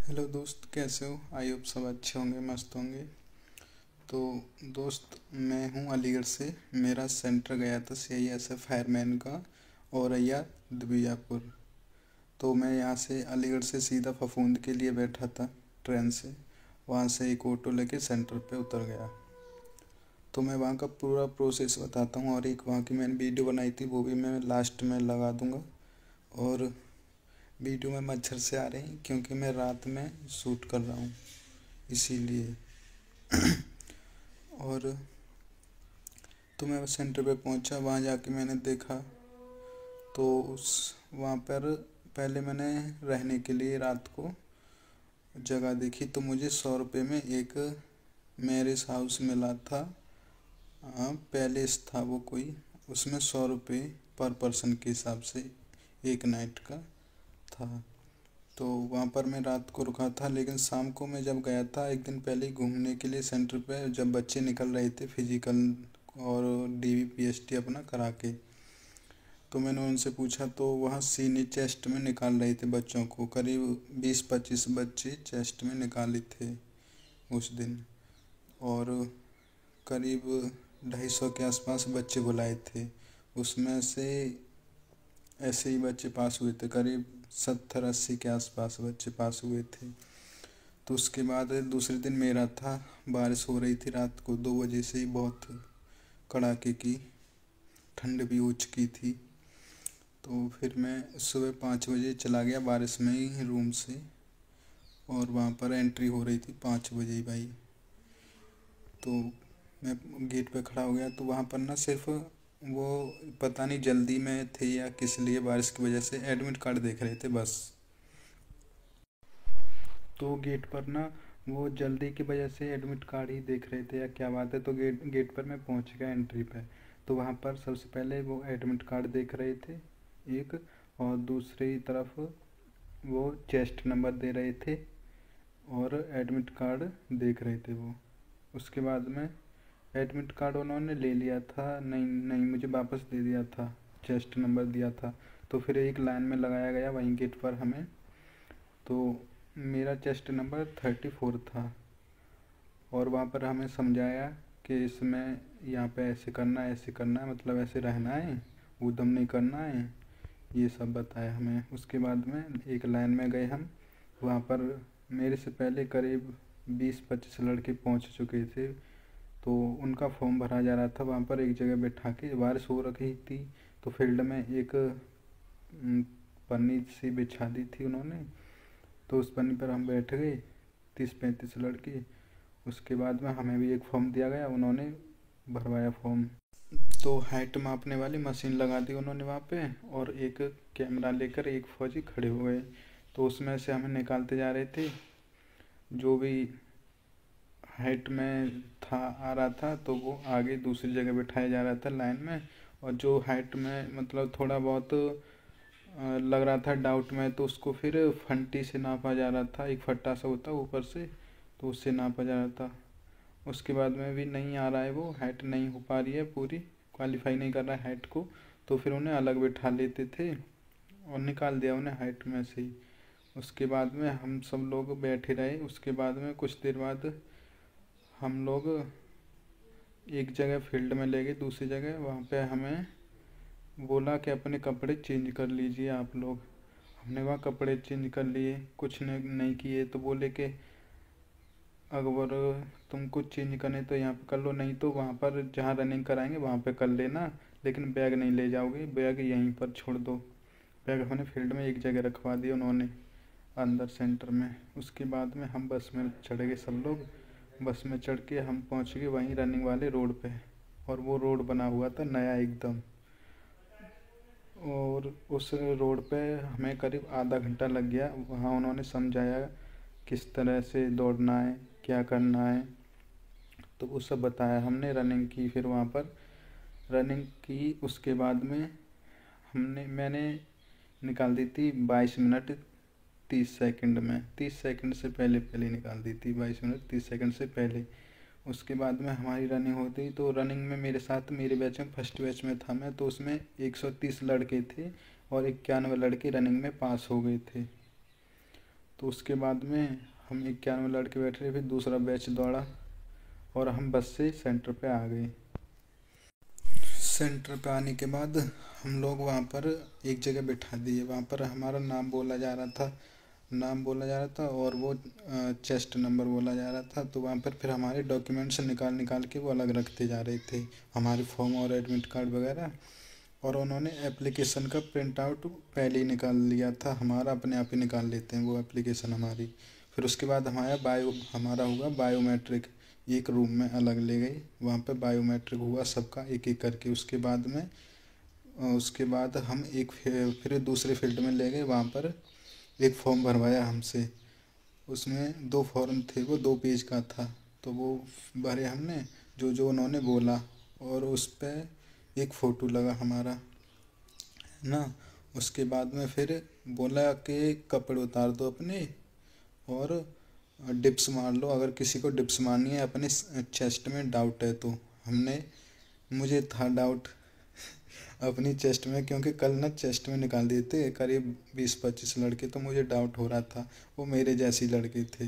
Hello दोस्त, कैसे हो? आई होप सब अच्छे होंगे, मस्त होंगे। तो दोस्त, मैं हूँ अलीगढ़ से। मेरा सेंटर गया था CISF फायरमैन का, औरैया दुबियापुर। तो मैं यहाँ से अलीगढ़ से सीधा फफूंद के लिए बैठा था ट्रेन से। वहाँ से एक ऑटो लेके सेंटर पे उतर गया। तो मैं वहाँ का पूरा प्रोसेस बताता हूँ, और एक वहाँ की मैंने वीडियो बनाई थी, वो भी मैं लास्ट में लगा दूँगा। और वीडियो में मच्छर से आ रहे हैं क्योंकि मैं रात में शूट कर रहा हूँ, इसीलिए। और तो मैं सेंटर पे पहुंचा, वहाँ जाके मैंने देखा तो उस वहाँ पर पहले मैंने रहने के लिए रात को जगह देखी, तो मुझे 100 रुपये में एक मैरिज हाउस मिला था। पैलेस था वो कोई, उसमें 100 रुपये पर पर्सन के हिसाब से एक नाइट का था। तो वहाँ पर मैं रात को रुका था, लेकिन शाम को मैं जब गया था एक दिन पहले ही घूमने के लिए सेंटर पे, जब बच्चे निकल रहे थे फिजिकल और DVPST अपना करा के, तो मैंने उनसे पूछा, तो वहाँ सीनियर चेस्ट में निकाल रहे थे बच्चों को। करीब 20-25 बच्चे चेस्ट में निकाले थे उस दिन। और करीब 250 के आसपास बच्चे बुलाए थे। उसमें से ऐसे ही बच्चे पास हुए थे, करीब 70-80 के आसपास बच्चे पास हुए थे। तो उसके बाद दूसरे दिन मेरा था। बारिश हो रही थी रात को 2 बजे से ही, बहुत कड़ाके की ठंड भी हो चुकी थी। तो फिर मैं सुबह 5 बजे चला गया बारिश में ही रूम से, और वहाँ पर एंट्री हो रही थी 5 बजे ही भाई। तो मैं गेट पे खड़ा हो गया, तो वहाँ पर ना सिर्फ वो, पता नहीं जल्दी में थे या किस लिए, बारिश की वजह से एडमिट कार्ड देख रहे थे बस। तो गेट पर ना वो जल्दी की वजह से एडमिट कार्ड ही देख रहे थे या क्या बात है। तो गेट गेट पर मैं पहुंच गया एंट्री पे। तो वहाँ पर सबसे पहले वो एडमिट कार्ड देख रहे थे एक, और दूसरी तरफ वो चेस्ट नंबर दे रहे थे और एडमिट कार्ड देख रहे थे वो। उसके बाद में एडमिट कार्ड उन्होंने ले लिया था, नहीं नहीं मुझे वापस दे दिया था, चेस्ट नंबर दिया था। तो फिर एक लाइन में लगाया गया वहीं गेट पर हमें। तो मेरा चेस्ट नंबर 34 था, और वहाँ पर हमें समझाया कि इसमें यहाँ पे ऐसे करना है, ऐसे करना है, मतलब ऐसे रहना है, ऊधम नहीं करना है, ये सब बताया हमें। उसके बाद में एक लाइन में गए हम। वहाँ पर मेरे से पहले करीब 20-25 लड़के पहुँच चुके थे। तो उनका फॉर्म भरा जा रहा था वहाँ पर एक जगह बैठा के। बारिश हो रही थी, तो फील्ड में एक पन्नी सी बिछा दी थी उन्होंने, तो उस पन्नी पर हम बैठ गए 30-35 लड़के। उसके बाद में हमें भी एक फॉर्म दिया गया, उन्होंने भरवाया फॉर्म। तो हाइट मापने वाली मशीन लगा दी उन्होंने वहाँ पे, और एक कैमरा लेकर एक फौजी खड़े हुए। तो उसमें से हमें निकालते जा रहे थे, जो भी हाइट में था आ रहा था तो वो आगे दूसरी जगह बिठाया जा रहा था लाइन में। और जो हाइट में मतलब थोड़ा बहुत लग रहा था डाउट में, तो उसको फिर फंटी से नापा जा रहा था। एक फट्टा सा होता है ऊपर से, तो उससे नापा जा रहा था। उसके बाद में भी नहीं आ रहा है, वो हाइट नहीं हो पा रही है पूरी, क्वालिफाई नहीं कर रहा है हाइट को, तो फिर उन्हें अलग बिठा लेते थे और निकाल दिया उन्हें हाइट में से ही। उसके बाद में हम सब लोग बैठे रहे। उसके बाद में कुछ देर बाद हम लोग एक जगह फील्ड में ले गए, दूसरी जगह वहाँ पे हमें बोला कि अपने कपड़े चेंज कर लीजिए आप लोग। हमने वहाँ कपड़े चेंज कर लिए, कुछ नहीं किए। तो बोले कि अगर तुमको चेंज करने तो यहाँ पे कर लो, नहीं तो वहाँ पर जहाँ रनिंग कराएंगे वहाँ पे कर लेना, लेकिन बैग नहीं ले जाओगे, बैग यहीं पर छोड़ दो। बैग हमने फील्ड में एक जगह रखवा दिया उन्होंने, अंदर सेंटर में। उसके बाद में हम बस में चढ़ गए सब लोग। बस में चढ़ के हम पहुँच गए वहीं रनिंग वाले रोड पे, और वो रोड बना हुआ था नया एकदम। और उस रोड पे हमें करीब आधा घंटा लग गया। वहाँ उन्होंने समझाया किस तरह से दौड़ना है, क्या करना है, तो वो सब बताया। हमने रनिंग की, फिर वहाँ पर रनिंग की। उसके बाद में मैंने निकाल दी थी 22 मिनट 30 सेकंड में, 30 सेकंड से पहले पहले निकाल दी थी, 22 मिनट 30 सेकंड से पहले। उसके बाद में हमारी रनिंग होती, तो रनिंग में मेरे साथ, मेरे बैच में फर्स्ट बैच में था मैं, तो उसमें 130 लड़के थे और 91 लड़के रनिंग में पास हो गए थे। तो उसके बाद में हम 91 लड़के बैठे रहे, फिर दूसरा बैच दौड़ा और हम बस से सेंटर पे आ गए। सेंटर पे आने के बाद हम लोग वहाँ पर एक जगह बिठा दिए। वहाँ पर हमारा नाम बोला जा रहा था और वो चेस्ट नंबर बोला जा रहा था। तो वहाँ पर फिर हमारे डॉक्यूमेंट्स निकाल के वो अलग रखते जा रहे थे, हमारे फॉर्म और एडमिट कार्ड वगैरह। और उन्होंने एप्लीकेशन का प्रिंट आउट पहले ही निकाल लिया था, हमारा अपने आप ही निकाल लेते हैं वो एप्लीकेशन हमारी। फिर उसके बाद हमारा हुआ बायोमेट्रिक, एक रूम में अलग ले गई, वहाँ पे बायोमेट्रिक हुआ सबका एक एक करके। उसके बाद हम फिर दूसरे फील्ड में ले गए, वहाँ पर एक फॉर्म भरवाया हमसे। उसमें 2 फॉर्म थे, वो 2 पेज का था। तो वो भरे हमने जो जो उन्होंने बोला, और उस पर एक फ़ोटो लगा हमारा, है ना। उसके बाद में फिर बोला कि कपड़े उतार दो अपने और डिप्स मार लो, अगर किसी को डिप्स मारनी है अपने चेस्ट में डाउट है तो। मुझे था डाउट अपनी चेस्ट में, क्योंकि कल ना चेस्ट में निकाल दिए थे करीब 20-25 लड़के, तो मुझे डाउट हो रहा था वो मेरे जैसे लड़के थे।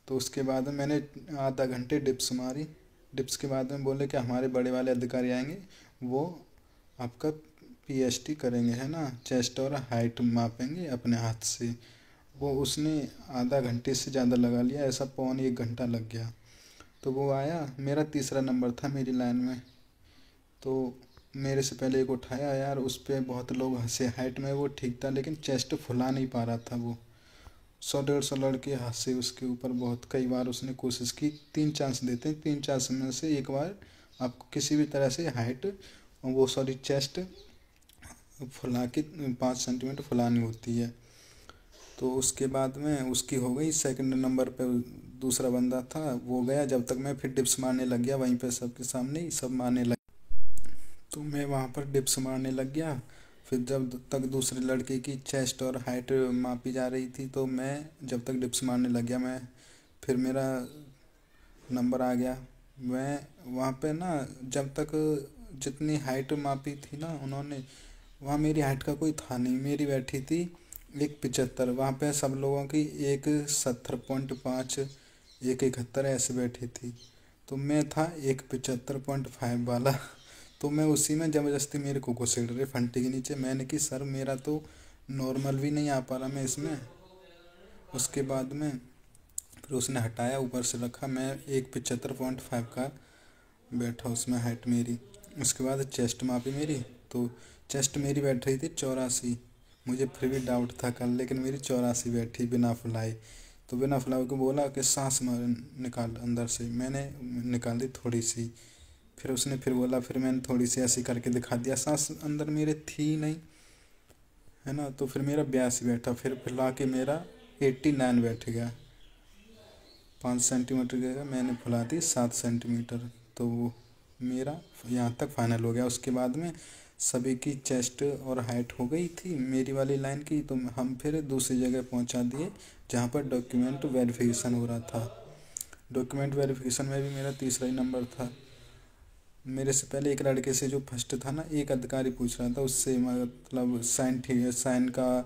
तो उसके बाद में मैंने आधा घंटे डिप्स मारी। डिप्स के बाद में बोले कि हमारे बड़े वाले अधिकारी आएंगे, वो आपका पीएसटी करेंगे, है ना, चेस्ट और हाइट मापेंगे अपने हाथ से। वो उसने आधा घंटे से ज़्यादा लगा लिया, ऐसा 1.25 घंटा लग गया। तो वो आया, मेरा तीसरा नंबर था मेरी लाइन में। तो मेरे से पहले एक उठाया यार, उस पर बहुत लोग हंसे। हाइट में वो ठीक था लेकिन चेस्ट फुला नहीं पा रहा था वो। 100-150 लड़के हंसे उसके ऊपर बहुत। कई बार उसने कोशिश की, 3 चांस देते हैं, 3 चांस में से एक बार आपको किसी भी तरह से चेस्ट फुला के 5 सेंटीमीटर फुलानी होती है। तो उसके बाद में उसकी हो गई। सेकंड नंबर पे दूसरा बंदा था, वो गया। जब तक मैं फिर डिप्स मारने लग गया वहीं पे सबके सामने ही सब मारने लग, तो मैं वहाँ पर डिप्स मारने लग गया। फिर जब तक दूसरे लड़के की चेस्ट और हाइट मापी जा रही थी, तो मैं जब तक डिप्स मारने लग गया, फिर मेरा नंबर आ गया। मैं वहाँ पे ना, जब तक जितनी हाइट मापी थी ना उन्होंने, वहाँ मेरी हाइट का कोई था नहीं। मेरी बैठी थी 1.75, वहाँ पे सब लोगों की 1.70.5, 1.71 ऐसे बैठी थी। तो मैं था 1.75.5 वाला। तो मैं उसी में ज़बरदस्ती मेरे को घुसेड़ रहे फंटे के नीचे। मैंने कि सर मेरा तो नॉर्मल भी नहीं आ पा रहा मैं इसमें। उसके बाद में फिर उसने हटाया, ऊपर से रखा, मैं 1.75.5 का बैठा उसमें हाइट मेरी। उसके बाद चेस्ट मापी मेरी, तो चेस्ट मेरी बैठ रही थी 84। मुझे फिर भी डाउट था कल, लेकिन मेरी 84 बैठी बिना फुलाए। तो बिना फुलाए को बोला कि सांस निकाल अंदर से, मैंने निकाल दी थोड़ी सी। फिर उसने फिर बोला, फिर मैंने थोड़ी सी ऐसी करके दिखा दिया, सांस अंदर मेरे थी नहीं, है ना। तो फिर मेरा 82 बैठा। फिर फुला के मेरा 89 बैठ गया। 5 सेंटीमीटर गया, मैंने फुला दी 7 सेंटीमीटर। तो वो मेरा यहाँ तक फाइनल हो गया। उसके बाद में सभी की चेस्ट और हाइट हो गई थी मेरी वाली लाइन की। तो हम फिर दूसरी जगह पहुँचा दिए जहाँ पर डॉक्यूमेंट वेरिफिकेशन हो रहा था। डॉक्यूमेंट वेरिफिकेशन में भी मेरा तीसरा ही नंबर था। मेरे से पहले एक लड़के से जो फर्स्ट था ना, एक अधिकारी पूछ रहा था उससे, मतलब साइन का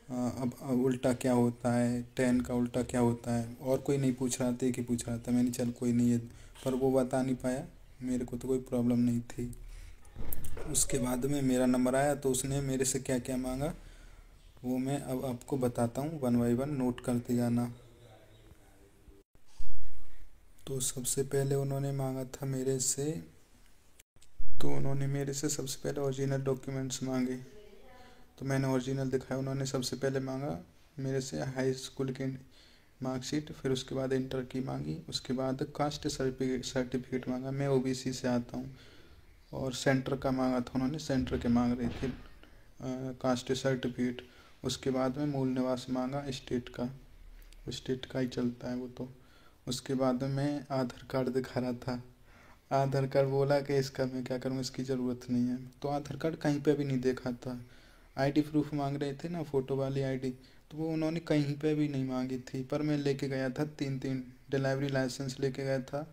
अब उल्टा क्या होता है, 10 का उल्टा क्या होता है। और कोई नहीं पूछ रहा था, एक ही पूछ रहा था। मैंने चल कोई नहीं है, पर वो बता नहीं पाया, मेरे को तो कोई प्रॉब्लम नहीं थी। उसके बाद में मेरा नंबर आया, तो उसने मेरे से क्या क्या मांगा वो मैं अब आपको बताता हूँ, 1 बाय 1 नोट करते जाना। तो सबसे पहले उन्होंने मांगा था मेरे से, सबसे पहले ओरिजिनल डॉक्यूमेंट्स मांगे। तो मैंने ओरिजिनल दिखाया। उन्होंने सबसे पहले मांगा मेरे से हाई स्कूल की मार्कशीट, फिर उसके बाद इंटर की मांगी, उसके बाद कास्ट सर्टिफिकेट मांगा, मैं ओबीसी से आता हूँ। और सेंटर का मांगा था उन्होंने, सेंटर के मांग रहे थे कास्ट सर्टिफिकेट। उसके बाद में मूल निवास मांगा, स्टेट का ही चलता है वो तो। उसके बाद में मैं आधार कार्ड दिखा रहा था। आधार कार्ड बोला कि इसका मैं क्या करूँ, इसकी ज़रूरत नहीं है। तो आधार कार्ड कहीं पे भी नहीं देखा था। आईडी प्रूफ मांग रहे थे ना, फ़ोटो वाली आईडी, तो वो उन्होंने कहीं पे भी नहीं मांगी थी। पर मैं लेके गया था 3 डिलीवरी लाइसेंस लेके गया था,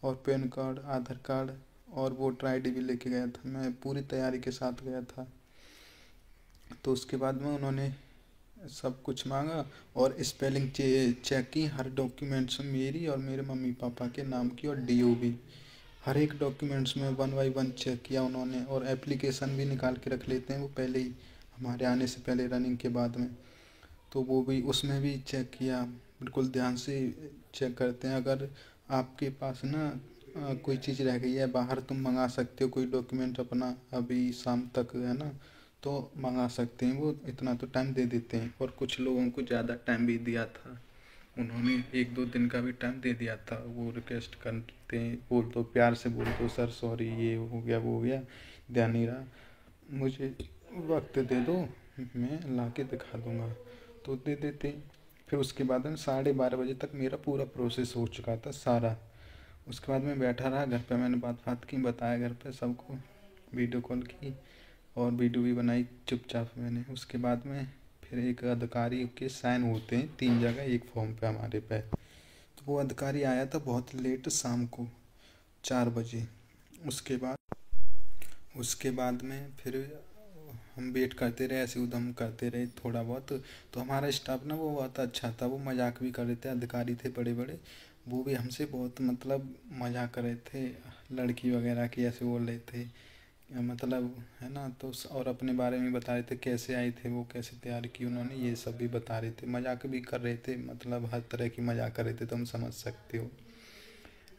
और पैन कार्ड, आधार कार्ड और वोटर आईडी भी लेके गया था। मैं पूरी तैयारी के साथ गया था। तो उसके बाद में उन्होंने सब कुछ मांगा और स्पेलिंग चेक की हर डॉक्यूमेंट्स में, मेरी और मेरे मम्मी पापा के नाम की, और DOB हर एक डॉक्यूमेंट्स में 1 बाय 1 चेक किया उन्होंने। और एप्लीकेशन भी निकाल के रख लेते हैं वो पहले ही, हमारे आने से पहले, रनिंग के बाद में। तो वो भी, उसमें भी चेक किया, बिल्कुल ध्यान से चेक करते हैं। अगर आपके पास ना कोई चीज़ रह गई है बाहर, तुम मंगा सकते हो कोई डॉक्यूमेंट अपना अभी शाम तक, है ना, तो मंगा सकते हैं, वो इतना तो टाइम दे देते हैं। और कुछ लोगों को ज़्यादा टाइम भी दिया था, उन्होंने 1-2 दिन का भी टाइम दे दिया था। वो रिक्वेस्ट करते हैं, बोल दो प्यार से, बोल दो सर सॉरी ये हो गया वो हो गया, ध्यान नहीं रहा, मुझे वक्त दे दो, मैं ला के दिखा दूँगा, तो दे देते। फिर उसके बाद में 12:30 बजे तक मेरा पूरा प्रोसेस हो चुका था सारा। उसके बाद मैं बैठा रहा घर पे, मैंने बात की, बताया घर पे सबको, वीडियो कॉल की और वीडियो भी बनाई चुपचाप मैंने। उसके बाद में फिर एक अधिकारी के साइन होते हैं 3 जगह एक फॉर्म पे हमारे पे, तो वो अधिकारी आया था बहुत लेट, शाम को 4 बजे। उसके बाद उसके बाद में फिर हम वेट करते रहे, ऐसे उधम करते रहे थोड़ा बहुत। तो हमारा स्टाफ ना वो बहुत अच्छा था, वो मजाक भी कर रहे थे, अधिकारी थे बड़े बड़े, वो भी हमसे बहुत मतलब मजाक कर रहे थे, लड़की वगैरह की ऐसे बोल रहे थे, मतलब, है ना। तो और अपने बारे में बता रहे थे, कैसे आए थे वो, कैसे तैयार की उन्होंने, ये सब भी बता रहे थे, मजाक भी कर रहे थे, मतलब हर तरह की मजाक कर रहे थे, तुम समझ सकते हो,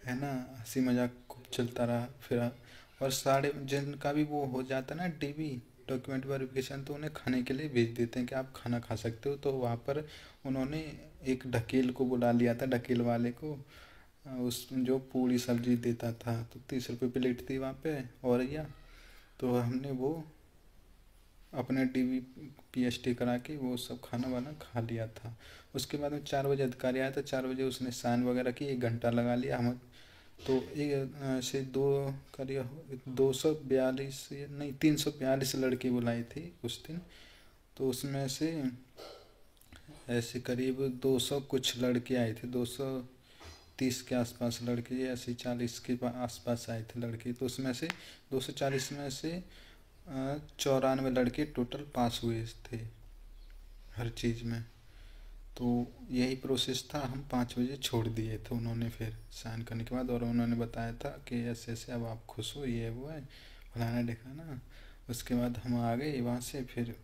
है ना। हंसी मजाक खूब चलता रहा फिर। और साढ़े जिनका भी वो हो जाता है ना DB, डॉक्यूमेंट वेरिफिकेशन, तो उन्हें खाने के लिए भेज देते हैं कि आप खाना खा सकते हो। तो वहाँ पर उन्होंने एक ढकेल को बुला लिया था, ढकेल वाले को, उस जो पूरी सब्जी देता था, तो 30 रुपये प्लेट थी वहाँ पे, और या तो हमने वो अपने DB PST करा के वो सब खाना वाना खा लिया था। उसके बाद में 4 बजे अधिकारी आया था, 4 बजे उसने साइन वगैरह की, 1 घंटा लगा लिया हम। तो एक से दो करीब 242 नहीं 342 लड़के बुलाए थे उस दिन। तो उसमें से ऐसे करीब 200 कुछ लड़के आए थे, 230 के आसपास लड़के, ऐसे 40 के आसपास आए थे लड़के। तो उसमें से 240 में से 94 लड़के टोटल पास हुए थे हर चीज़ में। तो यही प्रोसेस था, हम 5 बजे छोड़ दिए थे उन्होंने फिर साइन करने के बाद। और उन्होंने बताया था कि ऐसे ऐसे अब आप खुश हो, ये वो है, फलाना ढिकाना। उसके बाद हम आ गए वहाँ से फिर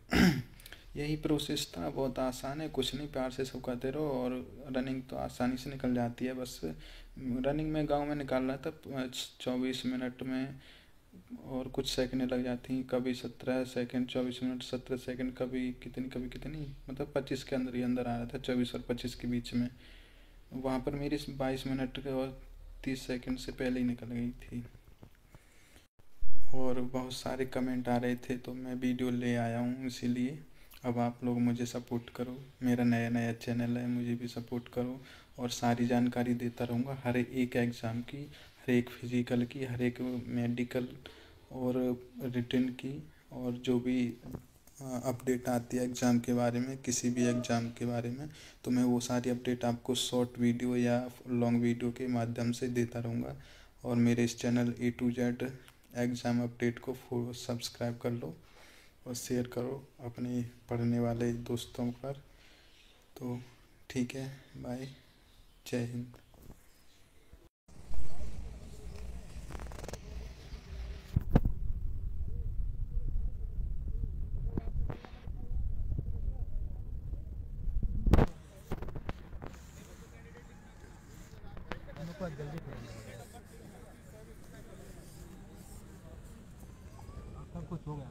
यही प्रोसेस था, बहुत आसान है, कुछ नहीं, प्यार से सब करते रहो और रनिंग तो आसानी से निकल जाती है। बस रनिंग में गांव में निकाल रहा था 24 मिनट में, और कुछ सेकंड लग जाती हैं, कभी 17 सेकंड, 24 मिनट 17 सेकंड, कभी कितनी, मतलब 25 के अंदर ही अंदर आ रहा था, 24 और 25 के बीच में। वहाँ पर मेरी 22 मिनट के और 30 सेकंड से पहले ही निकल गई थी। और बहुत सारे कमेंट आ रहे थे, तो मैं वीडियो ले आया हूँ इसीलिए। अब आप लोग मुझे सपोर्ट करो, मेरा नया नया चैनल है, मुझे भी सपोर्ट करो, और सारी जानकारी देता रहूँगा हर एक एग्ज़ाम की, हर एक फिज़िकल की, हर एक मेडिकल और रिटन की, और जो भी अपडेट आती है एग्ज़ाम के बारे में, किसी भी एग्ज़ाम के बारे में, तो मैं वो सारी अपडेट आपको शॉर्ट वीडियो या लॉन्ग वीडियो के माध्यम से देता रहूँगा। और मेरे इस channel A to Z exam update को सब्सक्राइब कर लो और शेयर करो अपने पढ़ने वाले दोस्तों पर। तो ठीक है, बाय, जय हिंद। सब कुछ हो गया।